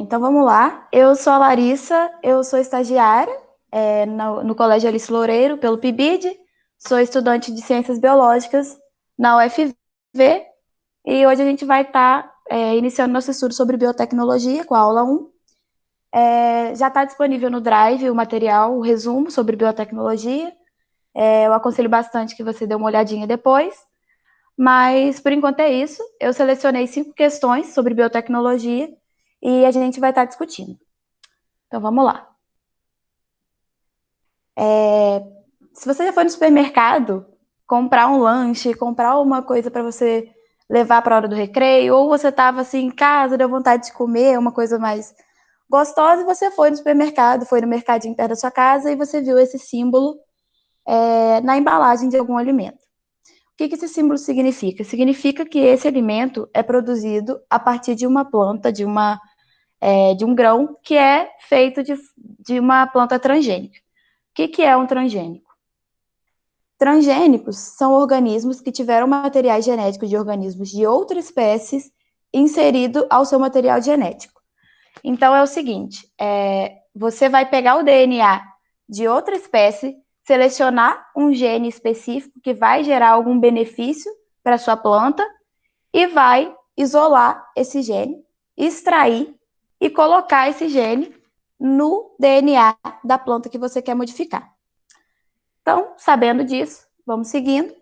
Então vamos lá. Eu sou a Larissa, eu sou estagiária no Colégio Alice Loureiro, pelo PIBID, sou estudante de Ciências Biológicas na UFV e hoje a gente vai estar iniciando nosso estudo sobre biotecnologia com a aula 1. Já está disponível no Drive o material, o resumo sobre biotecnologia. Eu aconselho bastante que você dê uma olhadinha depois, mas por enquanto é isso. Eu selecionei 5 questões sobre biotecnologia e a gente vai estar discutindo. Então vamos lá. Se você já foi no supermercado comprar um lanche, comprar uma coisa para você levar para a hora do recreio, ou você estava assim em casa, deu vontade de comer uma coisa mais gostosa, e você foi no supermercado, foi no mercadinho perto da sua casa e você viu esse símbolo na embalagem de algum alimento. O que esse símbolo significa? Significa que esse alimento é produzido a partir de uma planta, de um grão que é feito de uma planta transgênica. O que é um transgênico? Transgênicos são organismos que tiveram materiais genéticos de organismos de outras espécies inserido ao seu material genético. Então é o seguinte, você vai pegar o DNA de outra espécie, selecionar um gene específico que vai gerar algum benefício para a sua planta e vai isolar esse gene, extrair e colocar esse gene no DNA da planta que você quer modificar. Então, sabendo disso, vamos seguindo.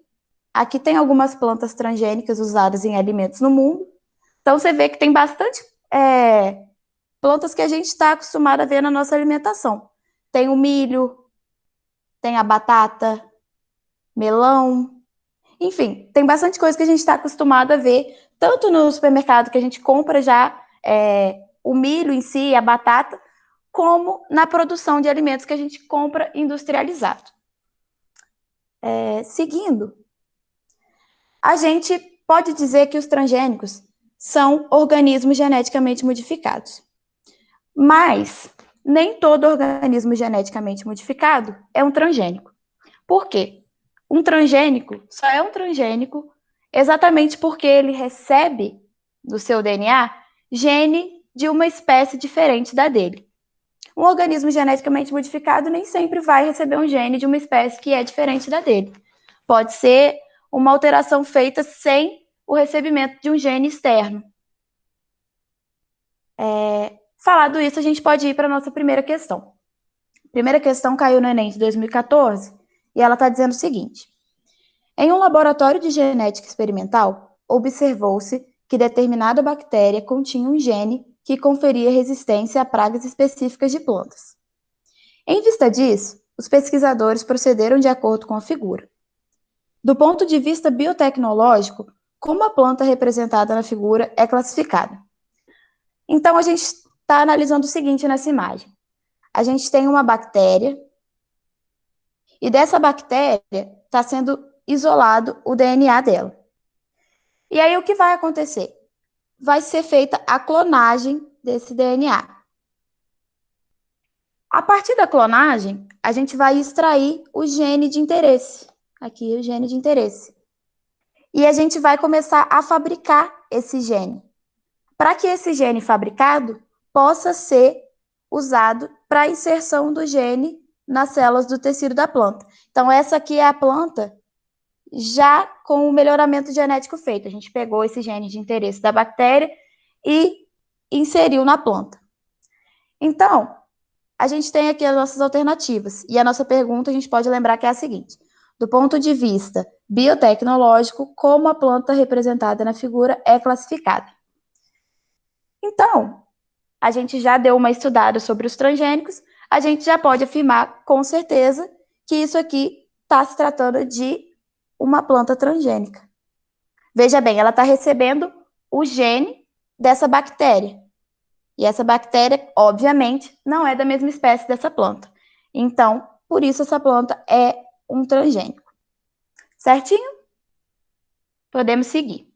Aqui tem algumas plantas transgênicas usadas em alimentos no mundo. Então, você vê que tem bastante plantas que a gente está acostumado a ver na nossa alimentação. Tem o milho, tem a batata, melão, enfim, tem bastante coisa que a gente está acostumado a ver, tanto no supermercado que a gente compra já o milho em si, a batata, como na produção de alimentos que a gente compra industrializado. Seguindo, a gente pode dizer que os transgênicos são organismos geneticamente modificados. Mas nem todo organismo geneticamente modificado é um transgênico. Por quê? Um transgênico só é um transgênico exatamente porque ele recebe do seu DNA gene de uma espécie diferente da dele. Um organismo geneticamente modificado nem sempre vai receber um gene de uma espécie que é diferente da dele. Pode ser uma alteração feita sem o recebimento de um gene externo. Falado isso, a gente pode ir para a nossa primeira questão. A primeira questão caiu no Enem de 2014 e ela está dizendo o seguinte: em um laboratório de genética experimental, observou-se que determinada bactéria continha um gene que conferia resistência a pragas específicas de plantas. Em vista disso, os pesquisadores procederam de acordo com a figura. Do ponto de vista biotecnológico, como a planta representada na figura é classificada? Então, a gente está analisando o seguinte nessa imagem. A gente tem uma bactéria e dessa bactéria está sendo isolado o DNA dela. E aí o que vai acontecer? Vai ser feita a clonagem desse DNA. A partir da clonagem, a gente vai extrair o gene de interesse. Aqui o gene de interesse. E a gente vai começar a fabricar esse gene. Para que esse gene fabricado possa ser usado para a inserção do gene nas células do tecido da planta. Então, essa aqui é a planta já com o melhoramento genético feito. A gente pegou esse gene de interesse da bactéria e inseriu na planta. Então, a gente tem aqui as nossas alternativas. E a nossa pergunta a gente pode lembrar que é a seguinte: do ponto de vista biotecnológico, como a planta representada na figura é classificada? Então, a gente já deu uma estudada sobre os transgênicos, a gente já pode afirmar com certeza que isso aqui está se tratando de uma planta transgênica. Veja bem, ela está recebendo o gene dessa bactéria. E essa bactéria, obviamente, não é da mesma espécie dessa planta. Então, por isso essa planta é um transgênico. Certinho? Podemos seguir.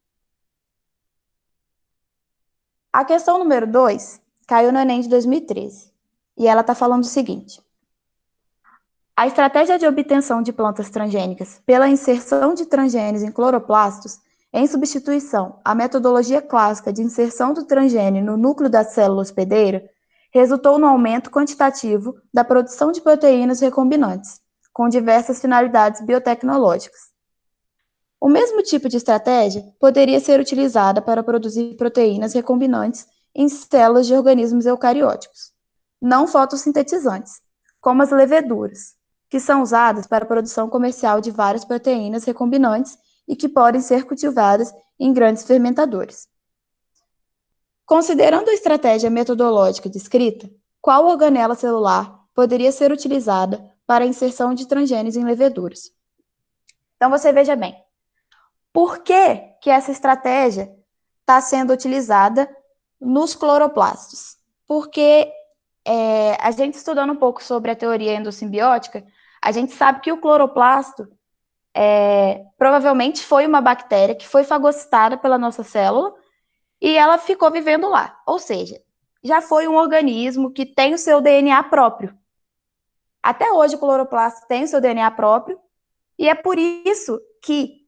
A questão número 2 caiu no Enem de 2013. E ela está falando o seguinte: a estratégia de obtenção de plantas transgênicas pela inserção de transgênios em cloroplastos em substituição à metodologia clássica de inserção do transgênio no núcleo da célula hospedeira, resultou no aumento quantitativo da produção de proteínas recombinantes, com diversas finalidades biotecnológicas. O mesmo tipo de estratégia poderia ser utilizada para produzir proteínas recombinantes em células de organismos eucarióticos, não fotossintetizantes, como as leveduras, que são usadas para a produção comercial de várias proteínas recombinantes e que podem ser cultivadas em grandes fermentadores. Considerando a estratégia metodológica descrita, qual organela celular poderia ser utilizada para a inserção de transgênios em leveduras? Então, você veja bem, por que essa estratégia está sendo utilizada nos cloroplastos? Porque a gente estudando um pouco sobre a teoria endossimbiótica, a gente sabe que o cloroplasto provavelmente foi uma bactéria que foi fagocitada pela nossa célula e ela ficou vivendo lá. Ou seja, já foi um organismo que tem o seu DNA próprio. Até hoje o cloroplasto tem o seu DNA próprio e é por isso que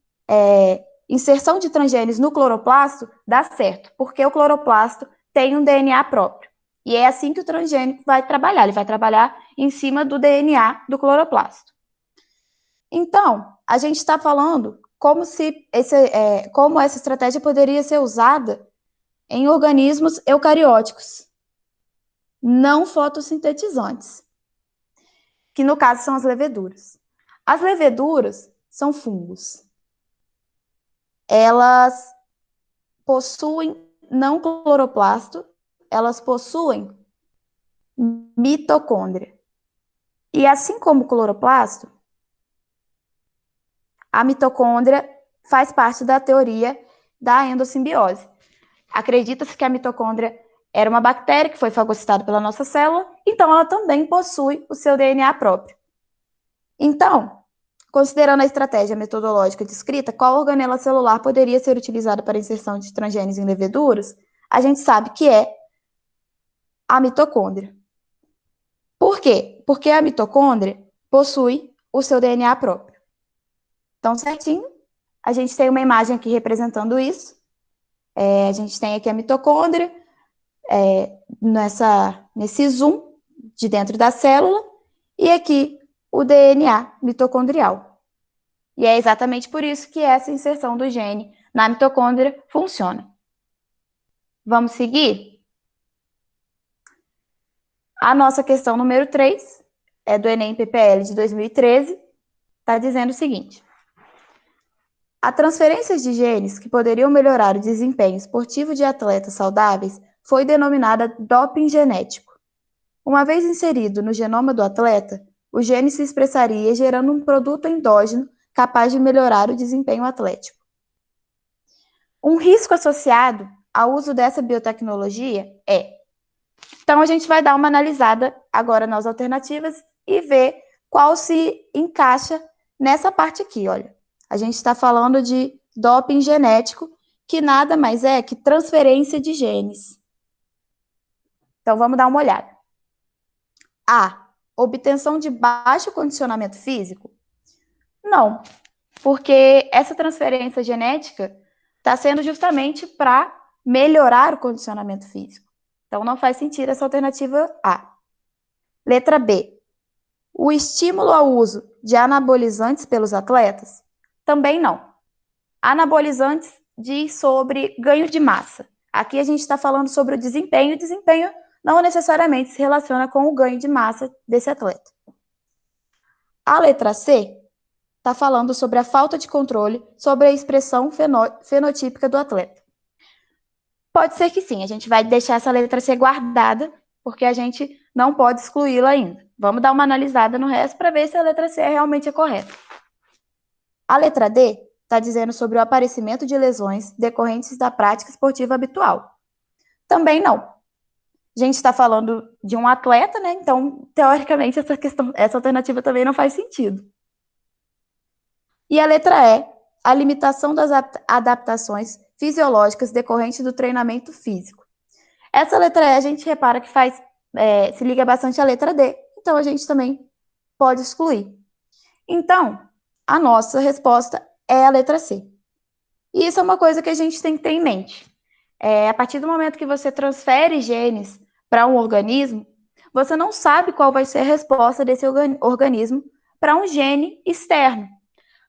inserção de transgênios no cloroplasto dá certo, porque o cloroplasto tem um DNA próprio. E é assim que o transgênico vai trabalhar, ele vai trabalhar em cima do DNA do cloroplasto. Então, a gente está falando como essa estratégia poderia ser usada em organismos eucarióticos, não fotossintetizantes, que no caso são as leveduras. As leveduras são fungos. Elas possuem não cloroplasto, elas possuem mitocôndria. E assim como o cloroplasto, a mitocôndria faz parte da teoria da endossimbiose. Acredita-se que a mitocôndria era uma bactéria que foi fagocitada pela nossa célula, então ela também possui o seu DNA próprio. Então, considerando a estratégia metodológica descrita, qual organela celular poderia ser utilizada para a inserção de transgênios em leveduras? A gente sabe que é a mitocôndria. Por quê? Porque a mitocôndria possui o seu DNA próprio. Então, certinho, a gente tem uma imagem aqui representando isso. A gente tem aqui a mitocôndria, nesse zoom de dentro da célula, e aqui o DNA mitocondrial. E é exatamente por isso que essa inserção do gene na mitocôndria funciona. Vamos seguir? A nossa questão número 3 é do Enem PPL de 2013, está dizendo o seguinte: a transferência de genes que poderiam melhorar o desempenho esportivo de atletas saudáveis foi denominada doping genético. Uma vez inserido no genoma do atleta, o gene se expressaria gerando um produto endógeno capaz de melhorar o desempenho atlético. Um risco associado ao uso dessa biotecnologia é... Então, a gente vai dar uma analisada agora nas alternativas e ver qual se encaixa nessa parte aqui, olha. A gente está falando de doping genético, que nada mais é que transferência de genes. Então, vamos dar uma olhada. A. Obtenção de baixo condicionamento físico? Não, porque essa transferência genética está sendo justamente para melhorar o condicionamento físico. Então, não faz sentido essa alternativa A. Letra B. O estímulo ao uso de anabolizantes pelos atletas? Também não. Anabolizantes diz sobre ganho de massa. Aqui a gente está falando sobre o desempenho, e o desempenho não necessariamente se relaciona com o ganho de massa desse atleta. A letra C está falando sobre a falta de controle sobre a expressão fenotípica do atleta. Pode ser que sim, a gente vai deixar essa letra C guardada, porque a gente não pode excluí-la ainda. Vamos dar uma analisada no resto para ver se a letra C realmente é correta. A letra D está dizendo sobre o aparecimento de lesões decorrentes da prática esportiva habitual. Também não. A gente está falando de um atleta, né? Então, teoricamente, essa alternativa também não faz sentido. E a letra E, a limitação das adaptações fisiológicas decorrentes do treinamento físico. Essa letra E a gente repara que se liga bastante à letra D, então a gente também pode excluir. Então, a nossa resposta é a letra C. E isso é uma coisa que a gente tem que ter em mente. A partir do momento que você transfere genes para um organismo, você não sabe qual vai ser a resposta desse organismo para um gene externo.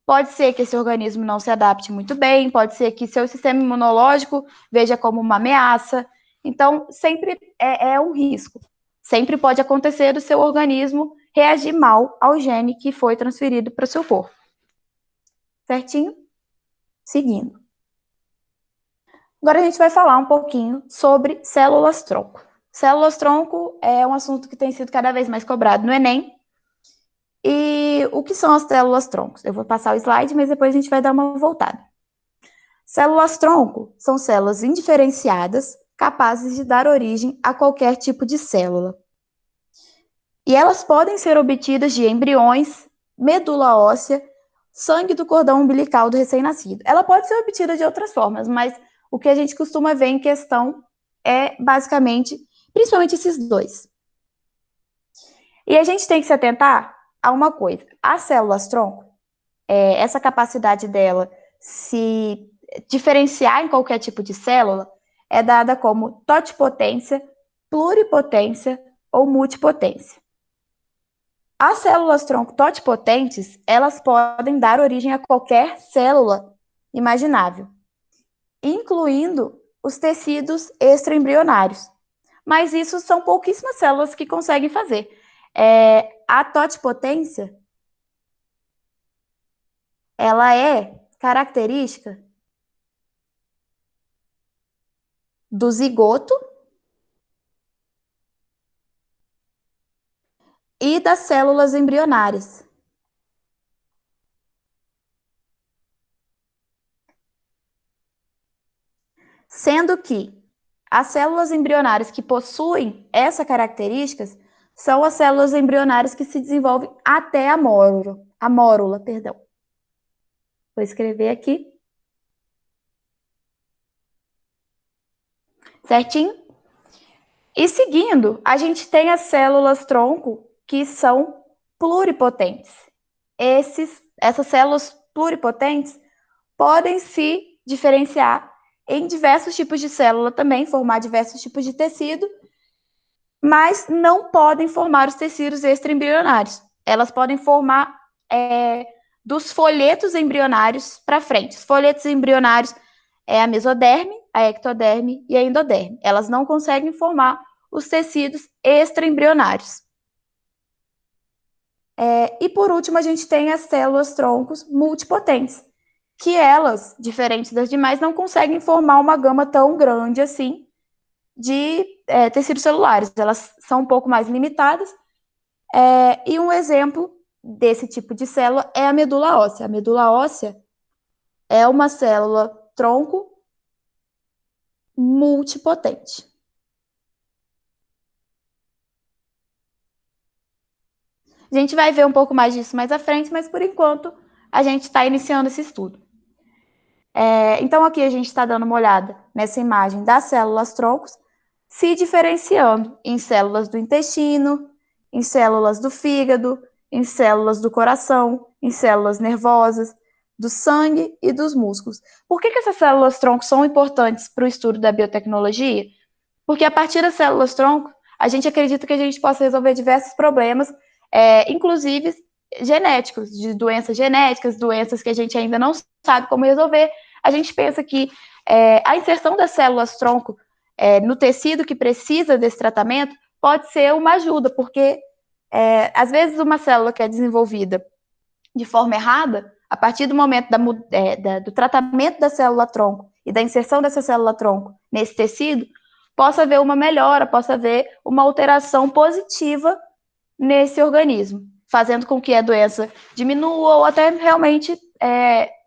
Pode ser que esse organismo não se adapte muito bem, pode ser que seu sistema imunológico veja como uma ameaça. Então, sempre é um risco. Sempre pode acontecer do seu organismo reagir mal ao gene que foi transferido para o seu corpo. Certinho? Seguindo. Agora a gente vai falar um pouquinho sobre células-tronco. Células-tronco é um assunto que tem sido cada vez mais cobrado no Enem. E o que são as células-troncos? Eu vou passar o slide, mas depois a gente vai dar uma voltada. Células-tronco são células indiferenciadas, capazes de dar origem a qualquer tipo de célula. E elas podem ser obtidas de embriões, medula óssea, sangue do cordão umbilical do recém-nascido. Ela pode ser obtida de outras formas, mas o que a gente costuma ver em questão é basicamente, principalmente esses dois. E a gente tem que se atentar a uma coisa. As células-tronco, essa capacidade dela se diferenciar em qualquer tipo de célula é dada como totipotência, pluripotência ou multipotência. As células-tronco totipotentes, elas podem dar origem a qualquer célula imaginável, incluindo os tecidos extraembrionários. Mas isso são pouquíssimas células que conseguem fazer. A totipotência, ela é característica do zigoto e das células embrionárias. Sendo que as células embrionárias que possuem essa características são as células embrionárias que se desenvolvem até a mórula, perdão. Vou escrever aqui. Certinho? E seguindo, a gente tem as células-tronco que são pluripotentes. Essas células pluripotentes podem se diferenciar em diversos tipos de célula também, formar diversos tipos de tecido, mas não podem formar os tecidos extraembrionários. Elas podem formar dos folhetos embrionários para frente. Os folhetos embrionários é a mesoderme, a ectoderme e a endoderme. Elas não conseguem formar os tecidos extraembrionários. E por último, a gente tem as células-troncos multipotentes, que elas, diferentes das demais, não conseguem formar uma gama tão grande assim de tecidos celulares. Elas são um pouco mais limitadas. E um exemplo desse tipo de célula é a medula óssea. A medula óssea é uma célula-tronco multipotente. A gente vai ver um pouco mais disso mais à frente, mas por enquanto a gente está iniciando esse estudo. Então aqui a gente está dando uma olhada nessa imagem das células-troncos, se diferenciando em células do intestino, em células do fígado, em células do coração, em células nervosas, do sangue e dos músculos. Por que essas células-tronco são importantes para o estudo da biotecnologia? Porque a partir das células-tronco, a gente acredita que a gente possa resolver diversos problemas, inclusive genéticos, de doenças genéticas, doenças que a gente ainda não sabe como resolver. A gente pensa que a inserção das células-tronco no tecido que precisa desse tratamento pode ser uma ajuda, porque às vezes uma célula que é desenvolvida de forma errada, a partir do momento do tratamento da célula-tronco e da inserção dessa célula-tronco nesse tecido, possa haver uma melhora, possa haver uma alteração positiva nesse organismo, fazendo com que a doença diminua ou até realmente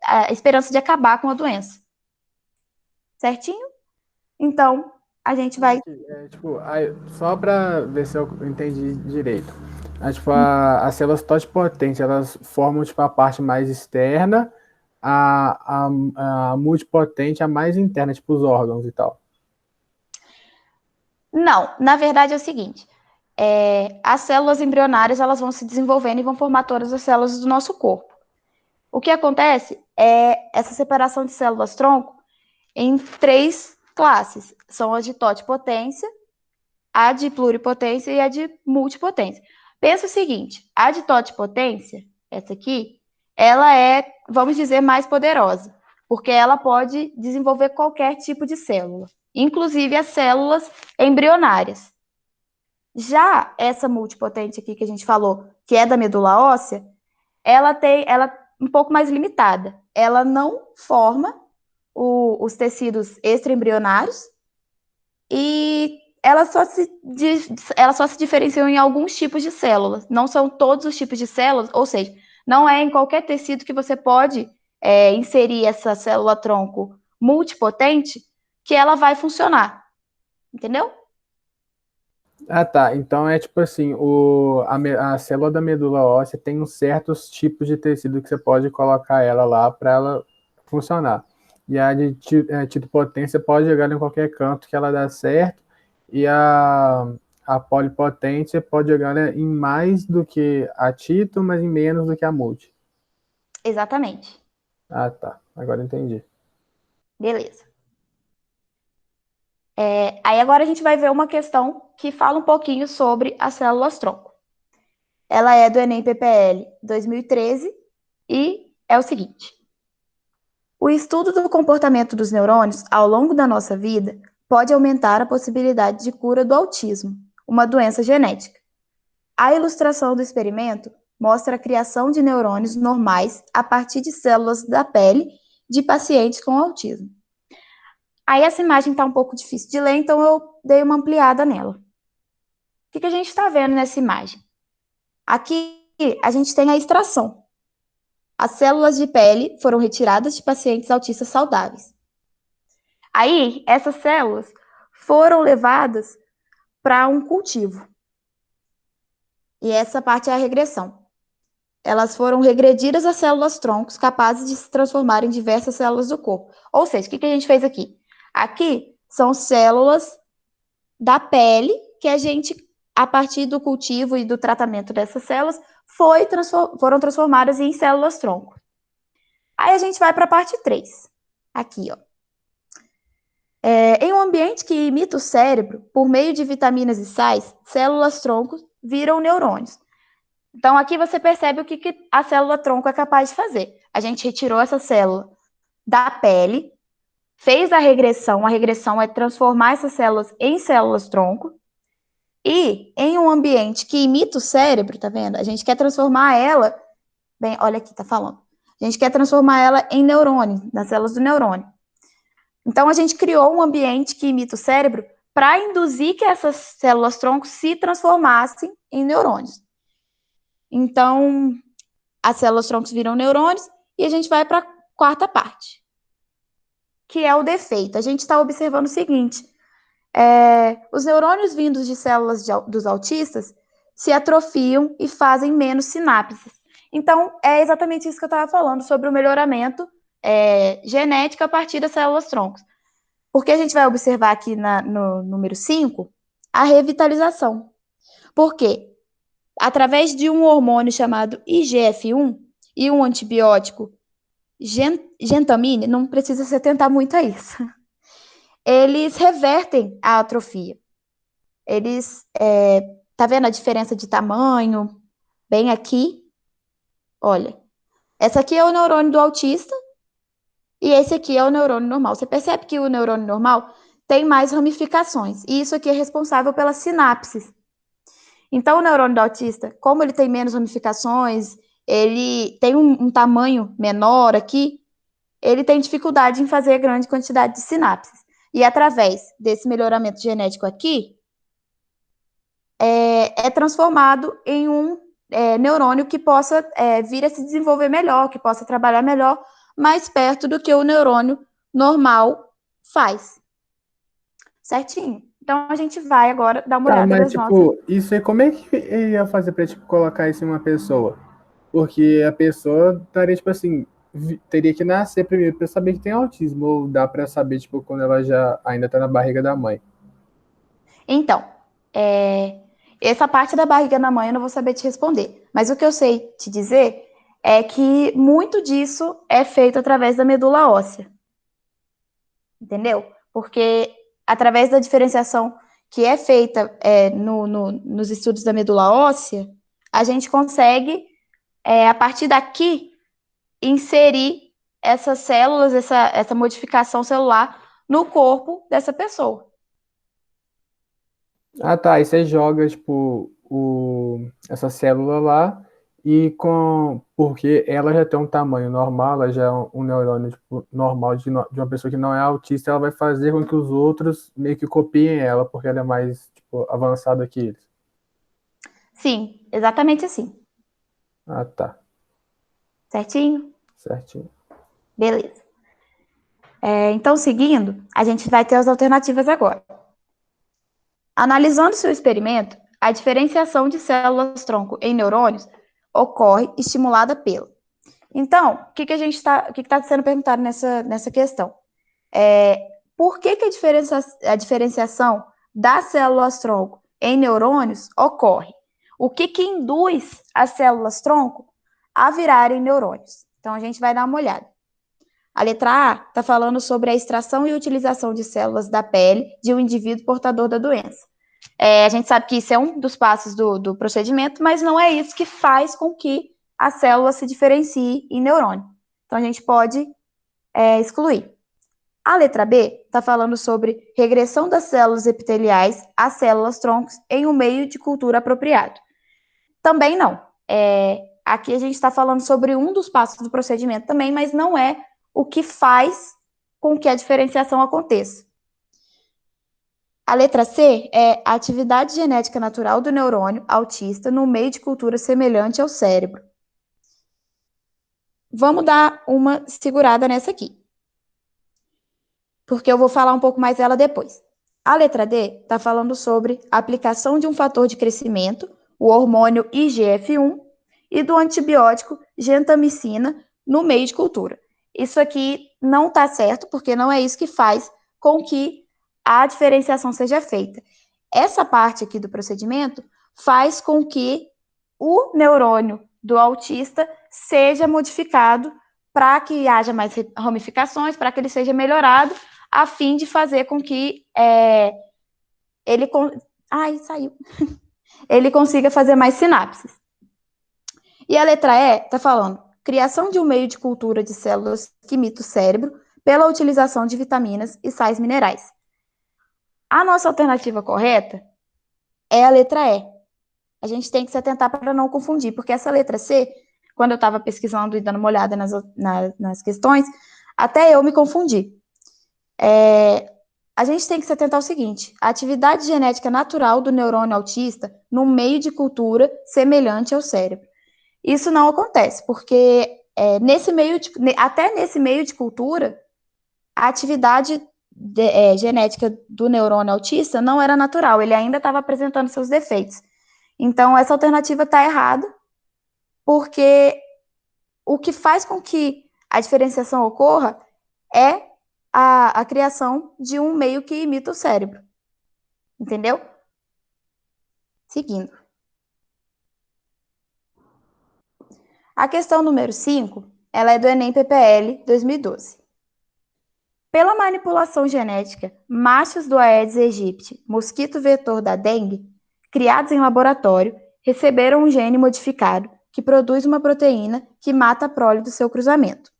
a esperança de acabar com a doença. Certinho? Então, a gente vai... Só para ver se eu entendi direito. As células totipotentes, elas formam a parte mais externa, a multipotente, a mais interna, os órgãos e tal. Não, na verdade é o seguinte, as células embrionárias elas vão se desenvolvendo e vão formar todas as células do nosso corpo. O que acontece é essa separação de células-tronco em 3 classes. São as de totipotência, a de pluripotência e a de multipotência. Pensa o seguinte, a de totipotência, essa aqui, ela é, vamos dizer, mais poderosa, porque ela pode desenvolver qualquer tipo de célula, inclusive as células embrionárias. Já essa multipotente aqui que a gente falou, que é da medula óssea, ela é um pouco mais limitada. Ela não forma os tecidos extraembrionários e elas só se diferenciam em alguns tipos de células. Não são todos os tipos de células, ou seja, não é em qualquer tecido que você pode inserir essa célula-tronco multipotente que ela vai funcionar. Entendeu? Ah, tá. Então é tipo assim, a célula da medula óssea tem uns certos tipos de tecido que você pode colocar ela lá para ela funcionar. E a de titopotência pode jogar em qualquer canto que ela dá certo. E a polipotência pode jogar, né, em mais do que a tito, mas em menos do que a multi. Exatamente. Ah, tá. Agora entendi. Beleza. Aí agora a gente vai ver uma questão que fala um pouquinho sobre as células-tronco. Ela é do Enem PPL 2013 e é o seguinte. O estudo do comportamento dos neurônios ao longo da nossa vida pode aumentar a possibilidade de cura do autismo, uma doença genética. A ilustração do experimento mostra a criação de neurônios normais a partir de células da pele de pacientes com autismo. Aí essa imagem está um pouco difícil de ler, então eu dei uma ampliada nela. O que a gente está vendo nessa imagem? Aqui a gente tem a extração. As células de pele foram retiradas de pacientes autistas saudáveis. Aí, essas células foram levadas para um cultivo. E essa parte é a regressão. Elas foram regredidas a células-troncos capazes de se transformar em diversas células do corpo. Ou seja, o que a gente fez aqui? Aqui são células da pele que a gente, a partir do cultivo e do tratamento dessas células, foram transformadas em células-tronco. Aí a gente vai para a parte 3. Aqui, ó. Em um ambiente que imita o cérebro, por meio de vitaminas e sais, células-troncos viram neurônios. Então, aqui você percebe o que a célula-tronco é capaz de fazer. A gente retirou essa célula da pele, fez a regressão é transformar essas células em células-tronco, e em um ambiente que imita o cérebro, tá vendo? A gente quer transformar ela, bem, olha aqui, tá falando. A gente quer transformar ela em neurônio, nas células do neurônio. Então, a gente criou um ambiente que imita o cérebro para induzir que essas células-tronco se transformassem em neurônios. Então, as células-troncos viram neurônios e a gente vai para a quarta parte, que é o defeito. A gente está observando o seguinte, os neurônios vindos de células dos autistas se atrofiam e fazem menos sinapses. Então, é exatamente isso que eu estava falando, sobre o melhoramento genético a partir das células-troncos. Porque a gente vai observar aqui no número 5, a revitalização. Por quê? Através de um hormônio chamado IGF-1 e um antibiótico gentamine, não precisa se atentar muito a isso, eles revertem a atrofia. Eles, tá vendo a diferença de tamanho? Bem aqui, olha. Essa aqui é o neurônio do autista e esse aqui é o neurônio normal. Você percebe que o neurônio normal tem mais ramificações e isso aqui é responsável pelas sinapses. Então, o neurônio do autista, como ele tem menos ramificações, ele tem um tamanho menor aqui, ele tem dificuldade em fazer grande quantidade de sinapses. E através desse melhoramento genético aqui, é transformado em um neurônio que possa vir a se desenvolver melhor, que possa trabalhar melhor, mais perto do que o neurônio normal faz. Certinho? Então, a gente vai agora dar uma Tá, olhada mas das nossas... tipo, isso aí como é que ele ia fazer pra tipo, colocar isso em uma pessoa? Porque a pessoa estaria, tipo assim, teria que nascer primeiro pra saber que tem autismo, ou dá pra saber, tipo, quando ela já ainda tá na barriga da mãe. Então, essa parte da barriga da mãe eu não vou saber te responder. Mas o que eu sei te dizer é que muito disso é feito através da medula óssea. Entendeu? Porque através da diferenciação que é feita nos estudos da medula óssea, a gente consegue, a partir daqui, inserir essas células, essa modificação celular no corpo dessa pessoa. Ah, tá. Aí você joga, tipo, essa célula lá porque ela já tem um tamanho normal, ela já é um neurônio tipo, normal de uma pessoa que não é autista, ela vai fazer com que os outros meio que copiem ela, porque ela é mais, tipo, avançada que eles. Sim, exatamente assim. Ah, tá. Certinho? Certinho. Beleza. Então, seguindo, a gente vai ter as alternativas agora. Analisando seu experimento, a diferenciação de células-tronco em neurônios ocorre estimulada pela. Então, o que está sendo perguntado nessa questão? Por que a diferenciação das células-tronco em neurônios ocorre? O que induz as células-tronco a virarem neurônios? Então, a gente vai dar uma olhada. A letra A está falando sobre a extração e utilização de células da pele de um indivíduo portador da doença. A gente sabe que isso é um dos passos do procedimento, mas não é isso que faz com que a célula se diferencie em neurônio. Então, a gente pode excluir. A letra B está falando sobre regressão das células epiteliais às células troncos em um meio de cultura apropriado. Também não. Aqui a gente está falando sobre um dos passos do procedimento também, mas não é o que faz com que a diferenciação aconteça. A letra C é a atividade genética natural do neurônio autista no meio de cultura semelhante ao cérebro. Vamos dar uma segurada nessa aqui, porque eu vou falar um pouco mais dela depois. A letra D está falando sobre a aplicação de um fator de crescimento, o hormônio IGF-1, e do antibiótico gentamicina no meio de cultura. Isso aqui não está certo, porque não é isso que faz com que a diferenciação seja feita. Essa parte aqui do procedimento faz com que o neurônio do autista seja modificado para que haja mais ramificações, para que ele seja melhorado, a fim de fazer com que ele... Ai, saiu. Ele consiga fazer mais sinapses. E a letra E está falando criação de um meio de cultura de células que imita o cérebro pela utilização de vitaminas e sais minerais. A nossa alternativa correta é a letra E. A gente tem que se atentar para não confundir, porque essa letra C, quando eu estava pesquisando e dando uma olhada nas questões, até eu me confundi. A gente tem que se atentar ao seguinte: a atividade genética natural do neurônio autista no meio de cultura semelhante ao cérebro. Isso não acontece, porque até nesse meio de cultura, a atividade genética do neurônio autista não era natural, ele ainda estava apresentando seus defeitos. Então, essa alternativa está errada, porque o que faz com que a diferenciação ocorra é a criação de um meio que imita o cérebro. Entendeu? Seguindo. A questão número 5, ela é do Enem PPL 2012. Pela manipulação genética, machos do Aedes aegypti, mosquito vetor da dengue, criados em laboratório, receberam um gene modificado que produz uma proteína que mata a prole do seu cruzamento.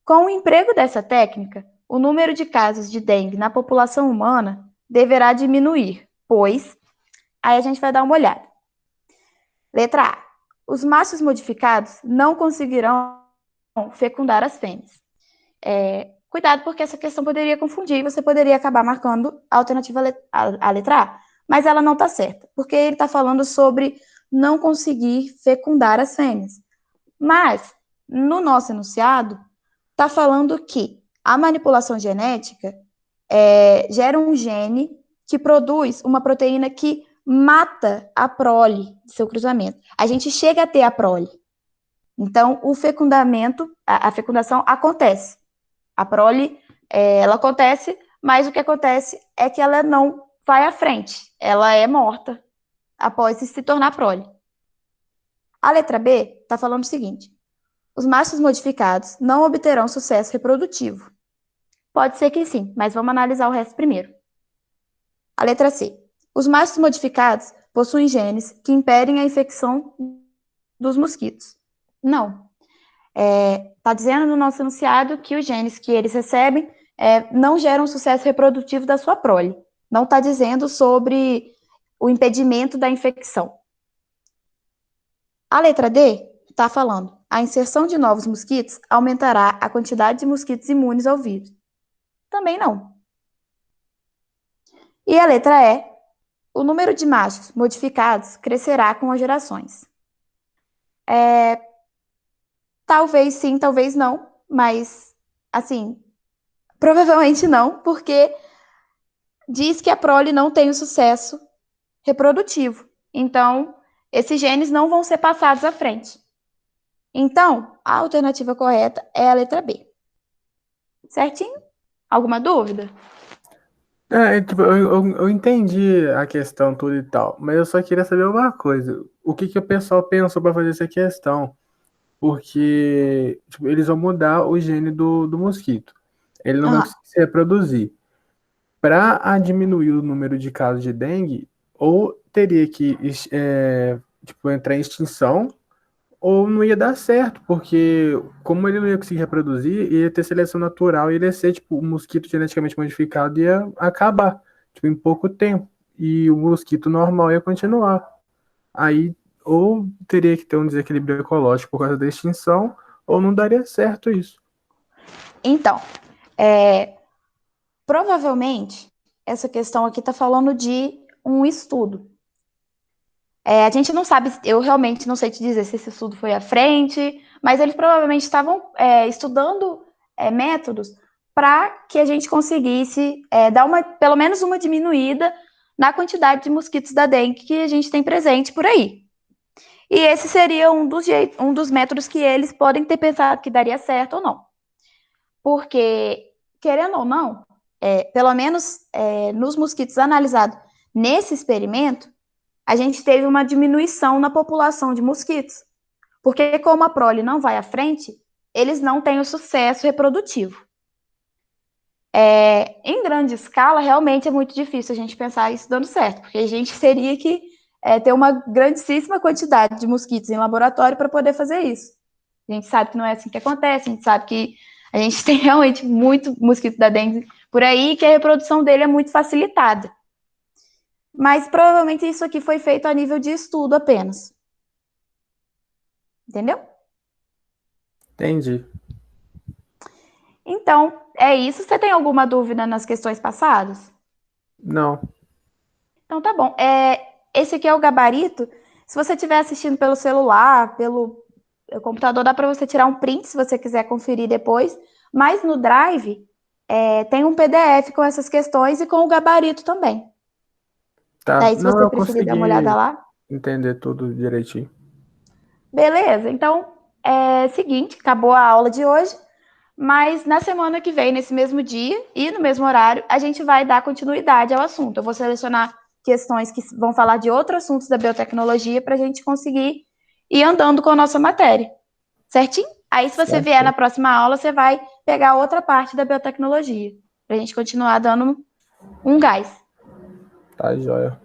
Com o emprego dessa técnica, o número de casos de dengue na população humana deverá diminuir, pois... Aí a gente vai dar uma olhada. Letra A. Os machos modificados não conseguirão fecundar as fêmeas. Cuidado, porque essa questão poderia confundir e você poderia acabar marcando a alternativa a letra A. Mas ela não está certa, porque ele está falando sobre não conseguir fecundar as fêmeas. Mas, no nosso enunciado, está falando que a manipulação genética gera um gene que produz uma proteína que mata a prole de seu cruzamento. A gente chega a ter a prole. Então, o fecundamento, a fecundação acontece. A prole, ela acontece, mas o que acontece é que ela não vai à frente. Ela é morta após se tornar prole. A letra B está falando o seguinte: os machos modificados não obterão sucesso reprodutivo. Pode ser que sim, mas vamos analisar o resto primeiro. A letra C. Os machos modificados possuem genes que impedem a infecção dos mosquitos. Não. Está dizendo no nosso enunciado que os genes que eles recebem não geram sucesso reprodutivo da sua prole. Não está dizendo sobre o impedimento da infecção. A letra D está falando: a inserção de novos mosquitos aumentará a quantidade de mosquitos imunes ao vírus. Também não. E a letra E: o número de machos modificados crescerá com as gerações. Talvez sim, talvez não, mas, assim, provavelmente não, porque diz que a prole não tem o sucesso reprodutivo. Então, esses genes não vão ser passados à frente. Então, a alternativa correta é a letra B. Certinho? Alguma dúvida? Tipo, eu entendi a questão toda e tal, mas eu só queria saber uma coisa. O que que o pessoal pensou para fazer essa questão? Porque tipo, eles vão mudar o gene do mosquito. Ele não vai Aham. conseguir se reproduzir. Para diminuir o número de casos de dengue, ou teria que tipo, entrar em extinção, ou não ia dar certo, porque como ele não ia conseguir reproduzir, ia ter seleção natural, e ele ia ser tipo um mosquito geneticamente modificado ia acabar, tipo, em pouco tempo. E o mosquito normal ia continuar. Aí ou teria que ter um desequilíbrio ecológico por causa da extinção, ou não daria certo isso. Então, provavelmente, essa questão aqui está falando de um estudo. A gente não sabe, eu realmente não sei te dizer se esse estudo foi à frente, mas eles provavelmente estavam estudando métodos para que a gente conseguisse dar pelo menos uma diminuída na quantidade de mosquitos da dengue que a gente tem presente por aí. E esse seria um dos métodos que eles podem ter pensado que daria certo ou não. Porque, querendo ou não, pelo menos nos mosquitos analisados nesse experimento, a gente teve uma diminuição na população de mosquitos. Porque como a prole não vai à frente, eles não têm o sucesso reprodutivo. Em grande escala, realmente é muito difícil a gente pensar isso dando certo, porque a gente teria que ter uma grandíssima quantidade de mosquitos em laboratório para poder fazer isso. A gente sabe que não é assim que acontece, a gente sabe que a gente tem realmente muito mosquito da dengue por aí e que a reprodução dele é muito facilitada. Mas provavelmente isso aqui foi feito a nível de estudo apenas. Entendeu? Entendi. Então, é isso. Você tem alguma dúvida nas questões passadas? Não. Então, tá bom. Esse aqui é o gabarito. Se você estiver assistindo pelo celular, pelo computador, dá para você tirar um print se você quiser conferir depois. Mas no Drive, tem um PDF com essas questões e com o gabarito também. Tá. Daí, se Não, você eu preferir dar uma olhada consegui lá. entender tudo direitinho. Beleza. Então, seguinte, acabou a aula de hoje. Mas na semana que vem, nesse mesmo dia e no mesmo horário, a gente vai dar continuidade ao assunto. Eu vou selecionar questões que vão falar de outros assuntos da biotecnologia para a gente conseguir ir andando com a nossa matéria. Certinho? Aí, se você vier na Certo. próxima aula, você vai pegar outra parte da biotecnologia, para a gente continuar dando um gás. Tá, joia.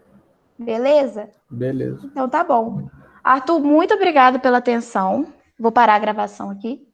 Beleza? Beleza. Então tá bom. Arthur, muito obrigado pela atenção. Vou parar a gravação aqui.